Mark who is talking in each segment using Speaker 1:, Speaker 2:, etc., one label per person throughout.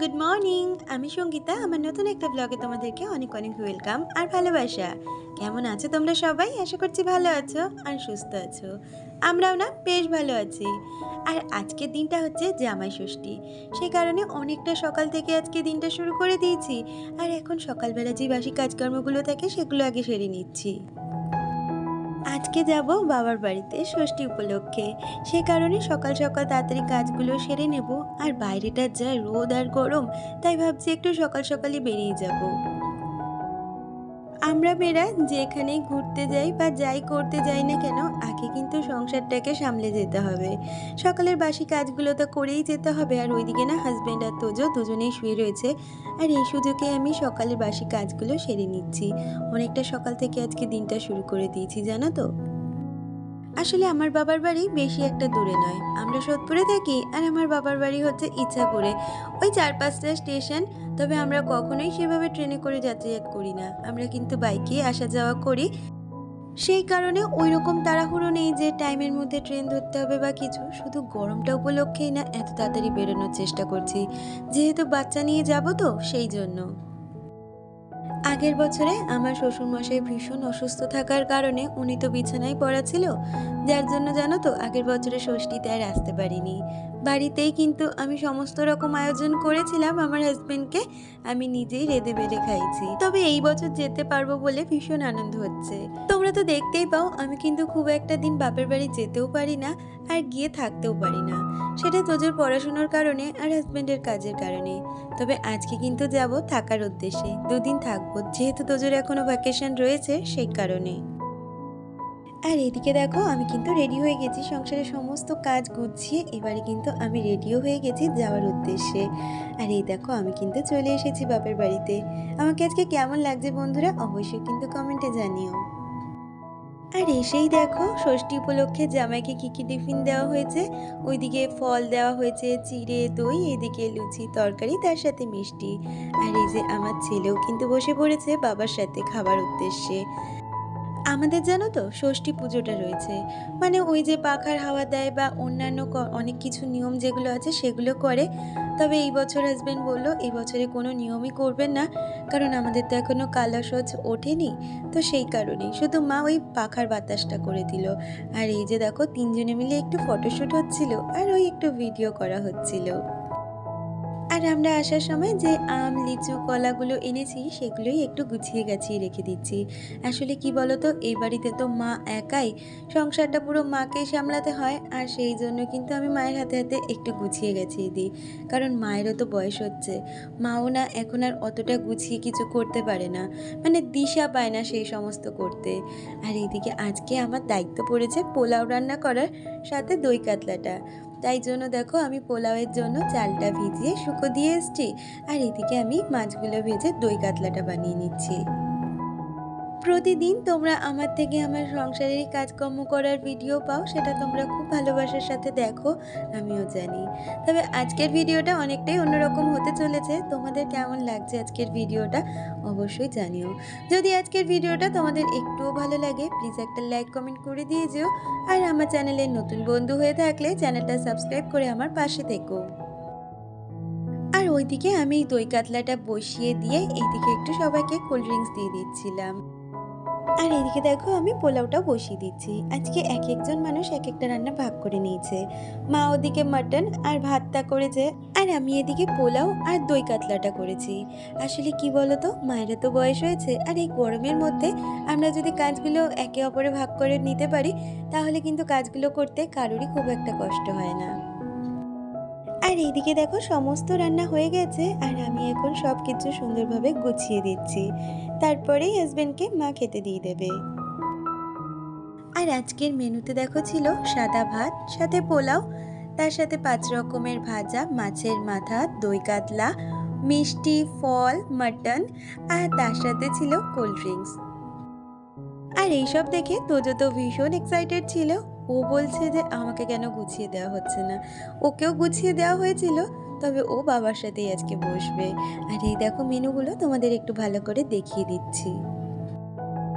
Speaker 1: Good morning. আমি সঙ্গীতা। আমার নতুন একটা ব্লগে তোমাদেরকে অনেক অনেক ওয়েলকাম আর ভালোবাসা। কেমন আছো তোমরা সবাই? আশা করছি ভালো আছো আর সুস্থ আছো। আমরাও না বেশ ভালো আছি। আর আজকের দিনটা হচ্ছে জামাই ষষ্ঠী। সেই কারণে অনেকটা সকাল থেকে আজকে দিনটা শুরু করে দিয়েছি। আর এখন সকালবেলা যে বাসি কাজকর্মগুলো থাকে সেগুলো আগে সেরে নিচ্ছি। আজকে যাব বাবার বাড়িতে ষষ্ঠী উপলক্ষে। সে কারণে সকাল সকাল তাড়াতাড়ি কাজগুলো সেরে নেব। আর বাইরেটা যা রোদ আর গরম, তাই ভাবছি একটু সকাল সকালই বেরিয়ে যাব। আমরা মেয়েরা যেখানেই ঘুরতে যাই বা যাই করতে যাই না কেন, আগে কিন্তু সংসারটাকে সামলে যেতে হবে। সকালের বাসি কাজগুলো তো করেই যেতে হবে। আর ওইদিকে না হাজব্যান্ড আর তোজো দুজনেই শুয়ে রয়েছে। আর এই সুযোগে আমি সকালের বাসি কাজগুলো সেরে নিচ্ছি। অনেকটা সকাল থেকে আজকে দিনটা শুরু করে দিয়েছি, জানো তো। আসলে আমার বাবার বাড়ি বেশি একটা দূরে নয়। আমরা সোদপুরে থাকি আর আমার বাবার বাড়ি হচ্ছে ইচ্ছাপুরে। ওই ৪-৫টা স্টেশন। তবে আমরা কখনোই সেভাবে ট্রেনে করে যাতায়াত করি না। আমরা কিন্তু বাইকে আসা যাওয়া করি। সেই কারণে ওইরকম তাড়াহুড়ো নেই যে টাইমের মধ্যে ট্রেন ধরতে হবে বা কিছু। শুধু গরমটা উপলক্ষেই না এত তাড়াতাড়ি বেরোনোর চেষ্টা করছি। যেহেতু বাচ্চা নিয়ে যাব তো সেই জন্য। আগের বছরে আমার শ্বশুরমশাই ভীষণ অসুস্থ থাকার কারণে উনি তো বিছানায় পড়া ছিল। যার জন্য জানো তো আগের বছরে ষষ্ঠীতে আর আসতে পারিনি। বাড়িতেই কিন্তু আমি সমস্ত রকম আয়োজন করেছিলাম আমার হাজবেন্ডকে। আমি নিজেই রেঁধে বেড়ে খাইছি। তবে এই বছর যেতে পারবো বলে ভীষণ আনন্দ হচ্ছে। তোমরা তো দেখতেই পাও আমি কিন্তু খুব একটা দিন বাপের বাড়ি যেতেও পারি না আর গিয়ে থাকতেও পারি না। সেটা তোজোর পড়াশোনার কারণে আর হাজবেন্ডের কাজের কারণে। তবে আজকে কিন্তু যাব থাকার উদ্দেশ্যে। ২ দিন থাকবো। যেহেতু তোজোর এখনো ভ্যাকেশন রয়েছে সেই কারণে। আর এদিকে দেখো আমি কিন্তু রেডি হয়ে গেছি সংসারের সমস্ত কাজ গুছিয়ে। এবারে কিন্তু আমি রেডিও হয়ে গেছি যাওয়ার উদ্দেশ্যে। আর এই দেখো আমি কিন্তু চলে এসেছি বাপের বাড়িতে। আমাকে আজকে কেমন লাগছে বন্ধুরা অবশ্যই কিন্তু কমেন্টে জানিও। আর এসেই দেখো ষষ্ঠী উপলক্ষে জামাইকে কি কি টিফিন দেওয়া হয়েছে। ওইদিকে ফল দেওয়া হয়েছে, চিড়ে, দই, এদিকে লুচি তরকারি তার সাথে মিষ্টি। আর এই যে আমার ছেলেও কিন্তু বসে পড়েছে বাবার সাথে খাবার উদ্দেশ্যে। আমাদের জানো তো ষষ্ঠী পুজোটা রয়েছে। মানে ওই যে পাখার হাওয়া দেয় বা অন্যান্য অনেক কিছু নিয়ম যেগুলো আছে সেগুলো করে। তবে এই বছর হাজবেন্ড বলল এই বছরে কোনো নিয়মই করবেন না। কারণ আমাদের তো এখনো কালসজ ওঠেনি। তো সেই কারণেই শুধু মা ওই পাখার বাতাসটা করে দিল। আর এই যে দেখো ৩ জনে মিলে একটু ফটোশ্যুট হচ্ছিল আর ওই একটু ভিডিও করা হচ্ছিল। আর আমরা আসার সময় যে আম, লিচু, কলাগুলো এনেছি সেগুলোই একটু গুছিয়ে গাছিয়ে রেখে দিচ্ছি। আসলে কি বলতো এই বাড়িতে তো মা একাই, সংসারটা পুরো মাকেই সামলাতে হয়। আর সেই জন্য কিন্তু আমি মায়ের হাতে হাতে একটু গুছিয়ে গাছিয়ে দিই। কারণ মায়েরও তো বয়স হচ্ছে। মাও না এখন আর অতটা গুছিয়ে কিছু করতে পারে না। মানে দিশা পায় না সেই সমস্ত করতে। আর এইদিকে আজকে আমার দায়িত্ব পড়েছে পোলাও রান্না করার, সাথে দই কাতলাটা। তাই জন্য দেখো আমি পোলাওয়ের জন্য চালটা ভিজিয়ে শুকো দিয়ে এসছি। আর এদিকে আমি মাছগুলো ভেজে দই কাতলাটা বানিয়ে নিচ্ছি। প্রতিদিন তোমরা আমার থেকে আমার সংসারের কাজকর্ম করার ভিডিও পাও, সেটা তোমরা খুব ভালোবাসার সাথে দেখো, আমিও জানি। তবে আজকের ভিডিওটা অনেকটাই অন্যরকম হতে চলেছে। তোমাদের কেমন লাগছে আজকের ভিডিওটা অবশ্যই জানিও। যদি আজকের ভিডিওটা তোমাদের একটুও ভালো লাগে প্লিজ একটা লাইক কমেন্ট করে দিয়ে যেও। আর আমার চ্যানেলের নতুন বন্ধু হয়ে থাকলে চ্যানেলটা সাবস্ক্রাইব করে আমার পাশে থেকো। আর ওইদিকে আমি দই কাতলাটা বসিয়ে দিয়ে এইদিকে একটু সবাইকে কোল্ড ড্রিঙ্কস দিয়ে দিচ্ছিলাম। আর এদিকে দেখো আমি পোলাওটাও বসিয়ে দিচ্ছি। আজকে এক একজন মানুষ এক একটা রান্না ভাগ করে নিয়েছে। মা ওদিকে মাটন আর ভাতটা করেছে আর আমি এদিকে পোলাও আর দই কাতলাটা করেছি। আসলে কি বলতো মায়ের তো বয়স হয়েছে আর এই গরমের মধ্যে আমরা যদি কাজগুলো একে অপরে ভাগ করে নিতে পারি তাহলে কিন্তু কাজগুলো করতে কারোরই খুব একটা কষ্ট হয় না। আর এইদিকে দেখো সমস্ত রান্না হয়ে গেছে আর আমি এখন সব কিছু সুন্দরভাবে গুছিয়ে দিচ্ছি। তারপরেই হাজবেন্ডকে মা খেতে দিয়ে দেবে। আর আজকের মেনুতে দেখো ছিল সাদা ভাত, সাথে পোলাও, তার সাথে ৫ রকমের ভাজা, মাছের মাথা, দই কাতলা, মিষ্টি, ফল, মাটন আর তার সাথে ছিল কোল্ড ড্রিঙ্কস। আর এইসব দেখে তোজো তো ভীষণ এক্সাইটেড ছিল। ও বলছে যে আমাকে কেন গুছিয়ে দেওয়া হচ্ছে না। ওকেও গুছিয়ে দেওয়া হয়েছিল, তবে ও বাবার সাথেই আজকে বসবে। আর এই দেখো মেনুগুলো তোমাদের একটু ভালো করে দেখিয়ে দিচ্ছি।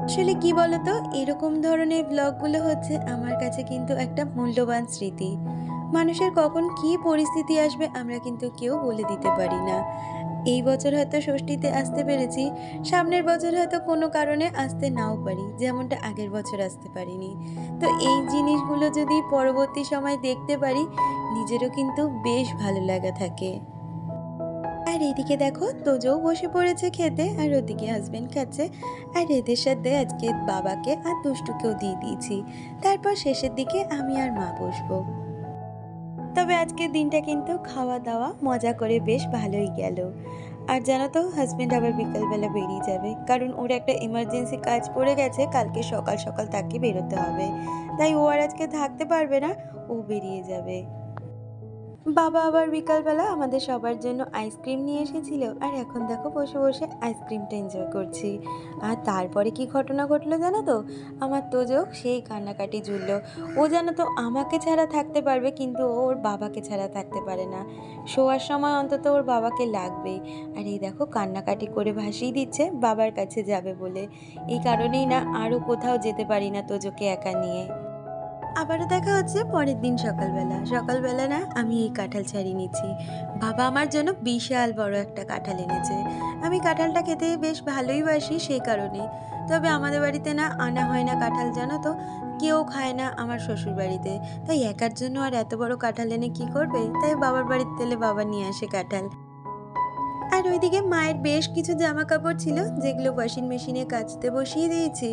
Speaker 1: আসলে কি বলতো এরকম ধরনের ব্লগগুলো হচ্ছে আমার কাছে কিন্তু একটা মূল্যবান স্মৃতি। মানুষের কখন কী পরিস্থিতি আসবে আমরা কিন্তু কেউ বলে দিতে পারি না। এই বছর হয়তো ষষ্ঠীতে আসতে পেরেছি, সামনের বছর হয়তো কোনো কারণে আসতে নাও পারি, যেমনটা আগের বছর আসতে পারিনি। তো এই জিনিসগুলো যদি পরবর্তী সময় দেখতে পারি, নিজেরও কিন্তু বেশ ভালো লাগা থাকে। আর এদিকে দেখো তোজও বসে পড়েছে খেতে, আর ওদিকে হাজবেন্ড খাচ্ছে। আর এদের সাথে আজকে বাবাকে আর দুষ্টুকেও দিয়ে দিয়েছি। তারপর শেষের দিকে আমি আর মা বসবো। তবে আজকের দিনটা কিন্তু খাওয়া দাওয়া মজা করে বেশ ভালোই গেল। আর জানো তো হাজবেন্ড আবার বিকালবেলা বেরিয়ে যাবে, কারণ ওর একটা এমার্জেন্সি কাজ পড়ে গেছে, কালকে সকাল সকাল তাকে বেরোতে হবে। তাই ও আর আজকে থাকতে পারবে না, ও বেরিয়ে যাবে। বাবা আবার বিকালবেলা আমাদের সবার জন্য আইসক্রিম নিয়ে এসেছিল, আর এখন দেখো বসে বসে আইসক্রিমটা এনজয় করছি। আর তারপরে কি ঘটনা ঘটলো জানো তো, আমার তোজো সেই কান্নাকাটি জুড়লো। ও জানো তো আমাকে ছাড়া থাকতে পারবে, কিন্তু ও ওর বাবাকে ছাড়া থাকতে পারে না। শোয়ার সময় অন্তত ওর বাবাকে লাগবেই। আর এই দেখো কান্নাকাটি করে ভাসিয়ে দিচ্ছে বাবার কাছে যাবে বলে। এই কারণেই না আরও কোথাও যেতে পারি না তোজোকে একা নিয়ে। আবারও দেখা হচ্ছে পরের দিন সকালবেলা। সকালবেলা না আমি এই কাঁঠাল ছাড়িয়ে নিচ্ছি। বাবা আমার জন্য বিশাল বড় একটা কাঁঠাল এনেছে। আমি কাঁঠালটা খেতে বেশ ভালোই বাসি সেই কারণে। তবে আমাদের বাড়িতে না আনা হয় না কাঁঠাল, জানো তো, কেউ খায় না আমার শ্বশুর বাড়িতে। তাই একার জন্য আর এত বড় কাঁঠাল এনে কী করবে, তাই বাবার বাড়িতে গেলে বাবা নিয়ে আসে কাঁঠাল। আর ওইদিকে মায়ের বেশ কিছু জামা কাপড় ছিল, যেগুলো ওয়াশিং মেশিনে কাচতে বসিয়ে দিয়েছি।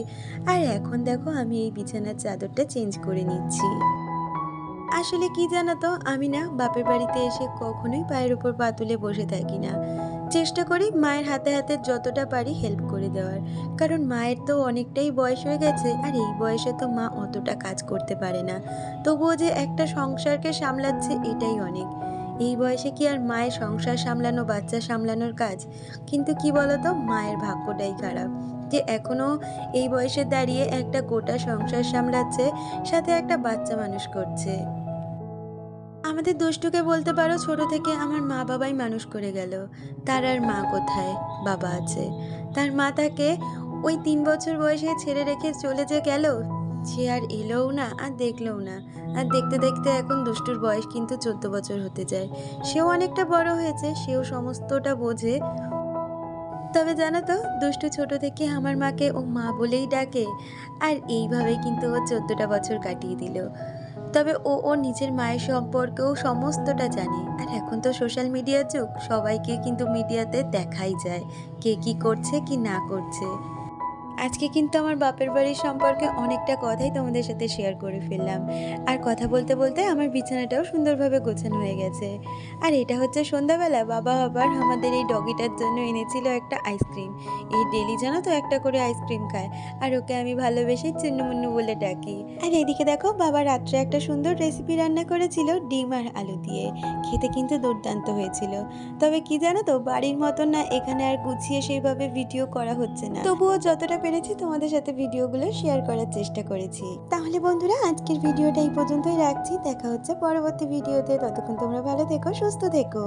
Speaker 1: আর এখন দেখো আমি এই বিছানার চাদরটা চেঞ্জ করে নিচ্ছি। আসলে কি জানো তো, আমি না বাপের বাড়িতে এসে কখনোই পায়ের উপর পা তুলে বসে থাকি না। চেষ্টা করি মায়ের হাতে হাতে যতটা পারি হেল্প করে দেওয়ার। কারণ মায়ের তো অনেকটাই বয়স হয়ে গেছে, আর এই বয়সে তো মা অতটা কাজ করতে পারে না। তবুও যে একটা সংসারকে সামলাচ্ছে এটাই অনেক। এই বয়সে কি আর মায়ের সংসার সামলানো, বাচ্চা সামলানোর কাজ? কিন্তু কি বলতো, মায়ের ভাগ্যটাই খারাপ যে এখনো এই বয়সে দাঁড়িয়ে একটা গোটা সংসার সামলাচ্ছে, সাথে একটা বাচ্চা মানুষ করছে। আমাদের দুষ্টুকে বলতে পারো ছোট থেকে আমার মা বাবাই মানুষ করে গেল। তার আর মা কোথায়? বাবা আছে। তার মা তাকে ওই ৩ বছর বয়সে ছেড়ে রেখে চলে যে গেল, সে আর এলোও না আর দেখলোও না। আর দেখতে দেখতে এখন দুষ্টুর বয়স কিন্তু ১৪ বছর হতে যায়। সেও অনেকটা বড় হয়েছে, সেও সমস্তটা বোঝে। তবে জানো তো, দুষ্টু ছোট থেকে আমার মাকে ও মা বলেই ডাকে। আর এইভাবেই কিন্তু ও ১৪টা বছর কাটিয়ে দিল। তবে ও ওর নিজের মায়ের সম্পর্কেও সমস্তটা জানে। আর এখন তো সোশ্যাল মিডিয়ার যুগ, সবাইকে কিন্তু মিডিয়াতে দেখাই যায় কে কি করছে কি না করছে। আজকে কিন্তু আমার বাপের বাড়ির সম্পর্কে অনেকটা কথাই তোমাদের সাথে শেয়ার করে ফেললাম। আর কথা বলতে বলতে আমার বিছানাটাও সুন্দরভাবে গোছানো হয়ে গেছে। আর এটা হচ্ছে সন্ধ্যাবেলা বাবা আবার আমাদের এই ডগিটার জন্য এনেছিল একটা আইসক্রিম। এই ডেলি জানো তো একটা করে আইসক্রিম খায়। আর ওকে আমি ভালোবেসে চুন্নুমুন্নু বলে ডাকি। আর এদিকে দেখো বাবা রাত্রে একটা সুন্দর রেসিপি রান্না করেছিল ডিম আর আলু দিয়ে। খেতে কিন্তু দুর্দান্ত হয়েছিল। তবে কি জানো তো, বাড়ির মতন না এখানে আর গুছিয়ে সেইভাবে ভিডিও করা হচ্ছে না। তবুও যতটা পেরেছি তোমাদের সাথে ভিডিওগুলো শেয়ার করার চেষ্টা করেছি। তাহলে বন্ধুরা আজকের ভিডিওটা এই পর্যন্তই রাখছি। দেখা হচ্ছে পরবর্তী ভিডিওতে। ততক্ষণ তোমরা ভালো থেকো, সুস্থ থেকো।